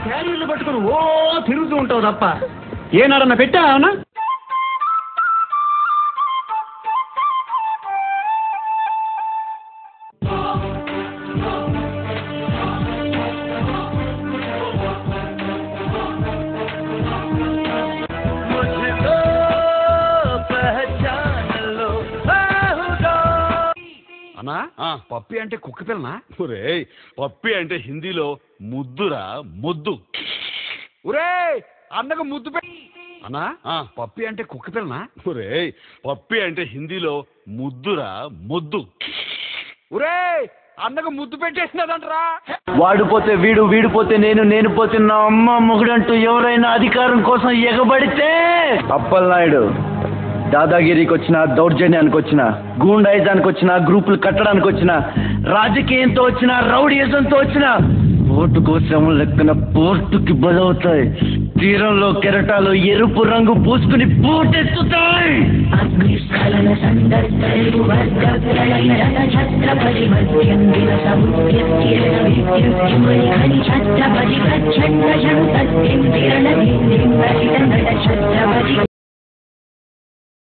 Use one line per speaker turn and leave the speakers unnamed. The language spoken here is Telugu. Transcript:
క్యారీర్లు పట్టుకుని ఓ తిరుగుతూ ఉంటావు తప్ప ఏనాడన్నా పెట్టావనా?
అన్నా పప్పి అంటే కుక్క పిల్లనా? ఒరే పప్పి అంటే హిందీలో ముద్దురా ముద్దు. ఒరే అన్నకు ముద్దు పెట్టి అన్నా పప్పి అంటే కుక్క పిల్లనా? ఒరే పప్పి అంటే హిందీలో ముద్దురా ముద్దు. ఒరే అన్నకు ముద్దు పెట్టేసినదంటరా.
వాడిపోతే వీడు, వీడిపోతే నేను, నేను పోతే నా అమ్మ మొగుడంటూ ఎవరైనా అధికారం కోసం ఎగబడితే అప్పలనాయుడు దాదాగిరికి వచ్చిన, దౌర్జన్యానికి వచ్చిన, గూండాయిజానికి వచ్చిన, గ్రూపులు కట్టడానికి వచ్చిన, రాజకీయంతో వచ్చిన, రౌడీయిజంతో వచ్చిన ఓటు కోసం లెక్కన పోర్టుకి బలవుతాయి. తీరంలో కెరటాలు ఎరుపు రంగు పూసుకుని పోటెత్తుతాయి.